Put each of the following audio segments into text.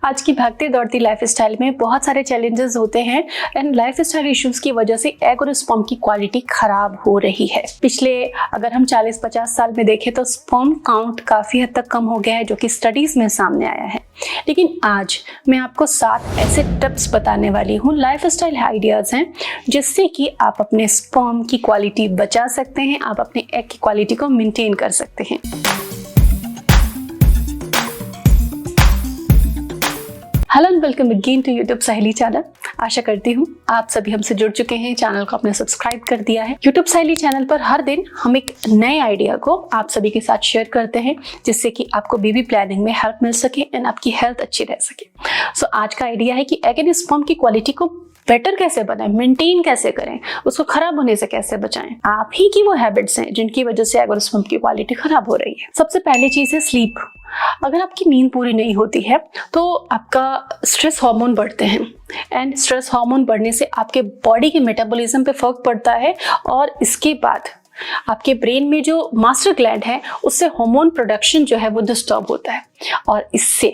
आज की भागती दौड़ती लाइफस्टाइल में बहुत सारे चैलेंजेस होते हैं एंड लाइफस्टाइल इश्यूज की वजह से एग और स्पर्म की क्वालिटी खराब हो रही है। पिछले अगर हम 40-50 साल में देखें तो स्पर्म काउंट काफी हद तक कम हो गया है, जो कि स्टडीज में सामने आया है। लेकिन आज मैं आपको 7 ऐसे टिप्स बताने वाली हूँ, लाइफस्टाइल आइडियाज हैं, जिससे कि आप अपने स्पर्म की क्वालिटी बचा सकते हैं, आप अपने एग की क्वालिटी को मेंटेन कर सकते हैं। Hello and welcome again to YouTube Saheli channel. आशा करती हूँ आप सभी हमसे जुड़ चुके हैं, चैनल को आपने सब्सक्राइब कर दिया है। यूट्यूब सहेली चैनल पर हर दिन हम एक नए आइडिया को आप सभी के साथ शेयर करते हैं, जिससे कि आपको बेबी प्लानिंग में हेल्प मिल सके एंड आपकी हेल्थ अच्छी रह सके। सो आज का आइडिया है कि एग एंड स्पर्म की क्वालिटी को बेटर कैसे बनाएं, मेंटेन कैसे करें, उसको खराब होने से कैसे बचाएं। आप ही की वो हैबिट्स हैं जिनकी वजह से एग और स्पर्म की क्वालिटी खराब हो रही है। सबसे पहली चीज है स्लीप। अगर आपकी नींद पूरी नहीं होती है तो आपका स्ट्रेस हार्मोन बढ़ते हैं एंड स्ट्रेस हार्मोन बढ़ने से आपके बॉडी के मेटाबॉलिज्म पे फर्क पड़ता है और इसके बाद आपके ब्रेन में जो मास्टर ग्लैंड है उससे हार्मोन प्रोडक्शन जो है वो डिस्टर्ब होता है और इससे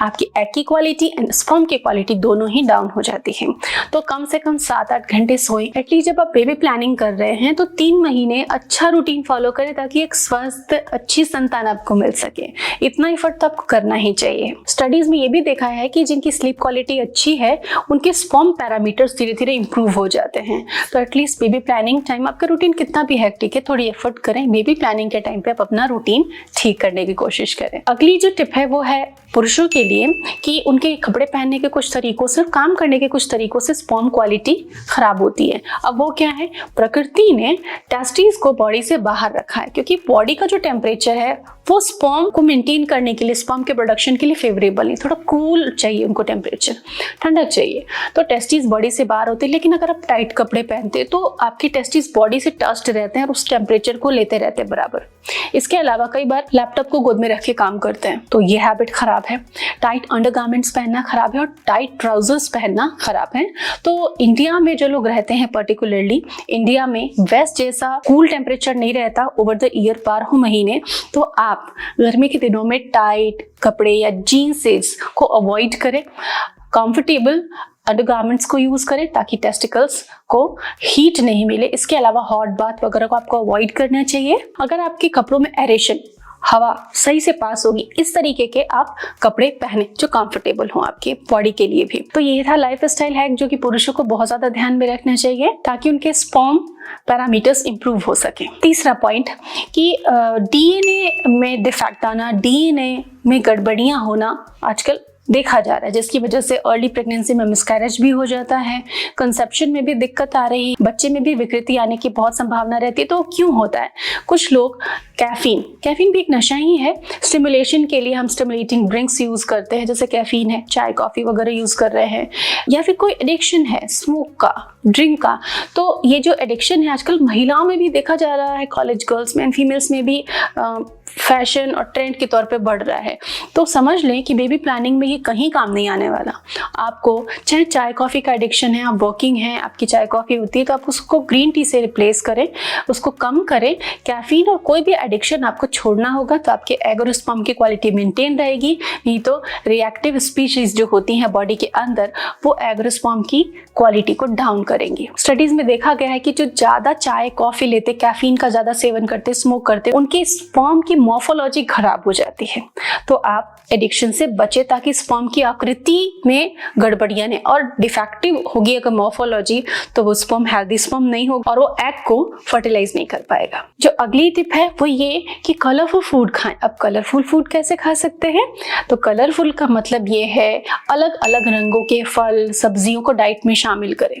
आपकी एग की क्वालिटी एंड स्पर्म की क्वालिटी दोनों ही डाउन हो जाती है। तो कम से कम 7-8 घंटे सोएं। एटलीस्ट जब आप बेबी प्लानिंग कर रहे हैं तो 3 महीने अच्छा रूटीन फॉलो करें ताकि एक स्वस्थ अच्छी संतान आपको मिल सके। इतना एफर्ट तो आपको करना ही चाहिए। स्टडीज में ये भी देखा है कि जिनकी स्लीप क्वालिटी अच्छी है उनके स्पर्म पैरामीटर्स धीरे धीरे इंप्रूव हो जाते हैं। तो एटलीस्ट बेबी प्लानिंग टाइम आपका रूटीन कितना भी हेक्टिक है, थोड़ी एफर्ट करें, बेबी प्लानिंग के टाइम पे आप अपना रूटीन ठीक करने की कोशिश करें। अगली जो टिप है वो है पुरुषों के लिए कि उनके कपड़े पहनने के कुछ तरीकों से, काम करने के कुछ तरीकों से स्पर्म क्वालिटी खराब होती है। अब वो क्या है? प्रकृति ने टेस्टिस को बॉडी से बाहर रखा है क्योंकि बॉडी का जो टेम्परेचर है वो स्पर्म को मेंटेन करने के लिए, स्पर्म के प्रोडक्शन के लिए फेवरेबल है। थोड़ा कूल चाहिए उनको, टेम्परेचर ठंडक चाहिए। तो टेस्टिस बॉडी से बाहर होते हैं, लेकिन अगर आप टाइट कपड़े पहनते हैं तो आपके टेस्टिस बॉडी से टच्ड रहते हैं और उस टेम्परेचर को लेते रहते हैं बराबर। इसके अलावा कई बार लैपटॉप को गोद में रख के काम करते हैं तो ये हैबिट खराब है। टाइट अंडरगारमेंट्स पहनना खराब है और टाइट ट्राउजर्स पहनना खराब है। तो इंडिया में जो लोग रहते हैं, पर्टिकुलरली इंडिया में वेस्ट जैसा कूल टेम्परेचर नहीं रहता ओवर द ईयर 12 महीने, तो आप गर्मी के दिनों में टाइट कपड़े या जीन्सेस को अवॉइड करें, कंफर्टेबल अंडरगारमेंट्स को यूज करें ताकि टेस्टिकल्स को हीट नहीं मिले। इसके अलावा हॉट बाथ वगैरह को आपको अवॉइड करना चाहिए। अगर आपके कपड़ों में एरेशन, हवा सही से पास होगी, इस तरीके के आप कपड़े पहने जो कंफर्टेबल हो आपके बॉडी के लिए भी। तो ये था लाइफस्टाइल हैक जो कि पुरुषों को बहुत ज्यादा ध्यान में रखना चाहिए ताकि उनके स्पर्म पैरामीटर्स इंप्रूव हो सके। तीसरा पॉइंट कि डीएनए में डिफेक्ट आना, डीएनए में गड़बड़ियां होना आजकल देखा जा रहा है, जिसकी वजह से अर्ली प्रेगनेंसी में मिसकैरेज भी हो जाता है, कंसेप्शन में भी दिक्कत आ रही, बच्चे में भी विकृति आने की बहुत संभावना रहती है। तो क्यों होता है? कुछ लोग कैफीन भी एक नशा ही है। स्टिमुलेशन के लिए हम स्टिमुलेटिंग ड्रिंक्स यूज करते हैं, जैसे कैफीन है, चाय कॉफी वगैरह यूज कर रहे हैं, या फिर कोई एडिक्शन है स्मोक का, ड्रिंक का। तो ये जो एडिक्शन है आजकल महिलाओं में भी देखा जा रहा है, कॉलेज गर्ल्स में एंड फीमेल्स में भी फैशन और ट्रेंड के तौर पे बढ़ रहा है। तो समझ लें कि बेबी प्लानिंग में ये कहीं काम नहीं आने वाला। आपको चाहे चाय कॉफ़ी का एडिक्शन है, आप वर्किंग हैं, आपकी चाय कॉफ़ी होती है, तो आप उसको ग्रीन टी से रिप्लेस करें, उसको कम करें। कैफीन और कोई भी एडिक्शन आपको छोड़ना होगा तो आपके एग और स्पर्म की क्वालिटी मेंटेन रहेगी। नहीं तो रिएक्टिव स्पीशीज जो होती हैं बॉडी के अंदर, वो एग और स्पर्म की क्वालिटी को डाउन करेंगी। स्टडीज में देखा गया है कि जो ज़्यादा चाय कॉफ़ी लेते, कैफीन का ज़्यादा सेवन करते, स्मोक करते, उनके स्पर्म की मॉर्फोलॉजी खराब हो जाती है। तो आप एडिक्शन से बचे ताकि स्पर्म की आकृति में गड़बड़ियां नहीं, और डिफेक्टिव होगी अगर मॉर्फोलॉजी तो वो स्पर्म हेल्दी स्पर्म नहीं होगा और वो एग को फर्टिलाइज नहीं कर पाएगा। जो अगली टिप है वो ये कि कलरफुल फूड खाएं। अब कलरफुल फूड कैसे खा सकते हैं? तो कलरफुल का मतलब ये है अलग अलग रंगों के फल सब्जियों को डाइट में शामिल करें।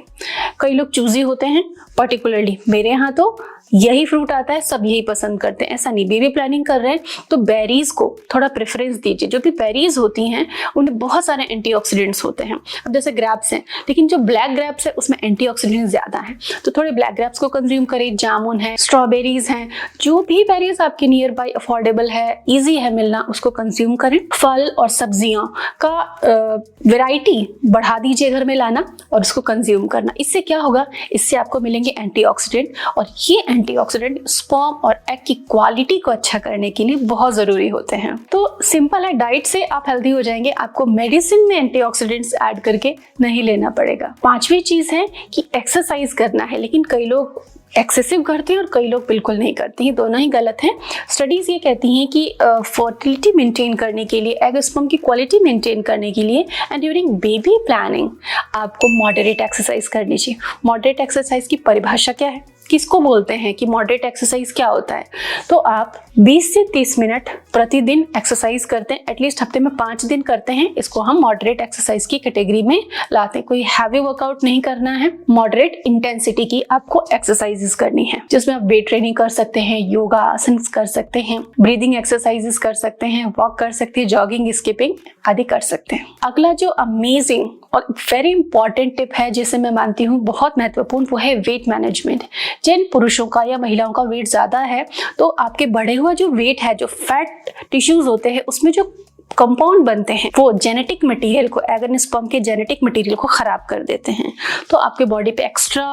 कई लोग चूजी होते हैं, पर्टिकुलरली मेरे यहाँ तो यही फ्रूट आता है, सब यही पसंद करते हैं। ऐसा नहीं, बेबी प्लानिंग कर रहे हैं तो बेरीज को थोड़ा प्रेफरेंस दीजिए। जो भी बेरीज होती हैं उनमें बहुत सारे एंटीऑक्सीडेंट्स होते हैं। अब जैसे ग्रेप्स हैं, लेकिन जो ब्लैक ग्रेप्स है उसमें एंटीऑक्सीडेंट्स ज्यादा हैं, तो थोड़े ब्लैक ग्रेप्स को कंज्यूम करें। जामुन है, स्ट्रॉबेरीज हैं, जो भी बेरीज आपके नियर बाई अफोर्डेबल है, ईजी है मिलना, उसको कंज्यूम करें। फल और सब्जियों का वैरायटी बढ़ा दीजिए घर में लाना और उसको कंज्यूम करना। इससे क्या होगा? इससे आपको मिलेंगे एंटीऑक्सीडेंट और ये एंटीऑक्सीडेंट स्पर्म और एग की क्वालिटी को अच्छा करने के लिए बहुत जरूरी होते हैं। तो सिंपल है, डाइट से आप हेल्दी हो जाएंगे, आपको मेडिसिन में एंटीऑक्सीडेंट्स ऐड करके नहीं लेना पड़ेगा। पांचवी चीज है कि एक्सरसाइज करना है, लेकिन कई लोग एक्सेसिव करते हैं और कई लोग बिल्कुल नहीं करते हैं, दोनों ही गलत हैं। स्टडीज ये कहती हैं कि फर्टिलिटी मेंटेन करने के लिए, एग स्पर्म की क्वालिटी मेंटेन करने के लिए एंड ड्यूरिंग बेबी प्लानिंग आपको मॉडरेट एक्सरसाइज करनी चाहिए। मॉडरेट एक्सरसाइज की परिभाषा क्या है, किसको बोलते हैं कि मॉडरेट एक्सरसाइज क्या होता है? तो आप 20 से 30 मिनट प्रतिदिन एक्सरसाइज करते हैं, एटलीस्ट हफ्ते में 5 दिन करते हैं, इसको हम मॉडरेट एक्सरसाइज की कैटेगरी में लाते हैं। कोई हैवी वर्कआउट नहीं करना है, मॉडरेट इंटेंसिटी की आपको एक्सरसाइजेस करनी है, जिसमें आप वेट ट्रेनिंग कर सकते हैं, योगा आसन कर सकते हैं, ब्रीदिंग एक्सरसाइजेस कर सकते हैं, वॉक कर सकते हैं, जॉगिंग, स्किपिंग आदि कर सकते हैं। अगला जो अमेजिंग और वेरी इंपॉर्टेंट टिप है, जिसे मैं मानती हूँ बहुत महत्वपूर्ण, वो है वेट मैनेजमेंट। जिन पुरुषों का या महिलाओं का वेट ज्यादा है, तो आपके बढ़े हुआ जो वेट है, जो फैट टिश्यूज होते हैं, उसमें जो कंपाउंड बनते हैं वो जेनेटिक मटेरियल को, एग एंड स्पर्म के जेनेटिक मटेरियल को खराब कर देते हैं। तो आपके बॉडी पे एक्स्ट्रा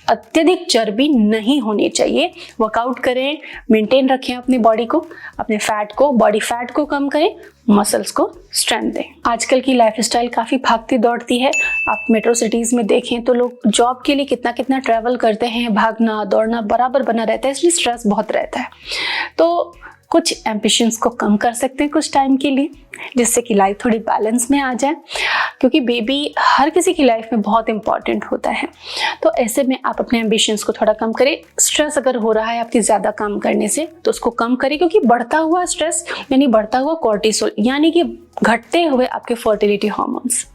अत्यधिक चर्बी नहीं होनी चाहिए। वर्कआउट करें, मेंटेन रखें अपनी बॉडी को, अपने फैट को, बॉडी फैट को कम करें, मसल्स को स्ट्रेंथ दें। आजकल की लाइफस्टाइल काफ़ी भागती दौड़ती है। आप मेट्रो सिटीज़ में देखें तो लोग जॉब के लिए कितना कितना ट्रैवल करते हैं, भागना दौड़ना बराबर बना रहता है, इसलिए स्ट्रेस बहुत रहता है। तो कुछ एम्बिशंस को कम कर सकते हैं कुछ टाइम के लिए, जिससे कि लाइफ थोड़ी बैलेंस में आ जाए, क्योंकि बेबी हर किसी की लाइफ में बहुत इंपॉर्टेंट होता है। तो ऐसे में आप अपने एम्बिशंस को थोड़ा कम करें। स्ट्रेस अगर हो रहा है आपकी ज़्यादा काम करने से, तो उसको कम करें, क्योंकि बढ़ता हुआ स्ट्रेस यानी बढ़ता हुआ कॉर्टिसोल, यानी कि घटते हुए आपके फर्टिलिटी हार्मोन्स,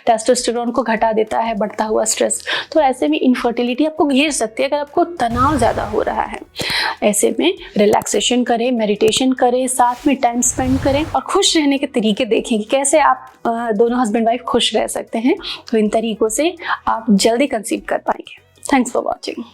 टेस्टोस्टेरोन को घटा देता है बढ़ता हुआ स्ट्रेस। तो ऐसे में इनफर्टिलिटी आपको घेर सकती है अगर आपको तनाव ज़्यादा हो रहा है। ऐसे में रिलैक्सेशन करें, मेडिटेशन करें, साथ में टाइम स्पेंड करें और खुश रहने के तरीके देखें कि कैसे आप दोनों हस्बैंड वाइफ खुश रह सकते हैं। तो इन तरीकों से आप जल्दी कंसीव कर पाएंगे। Thanks for watching.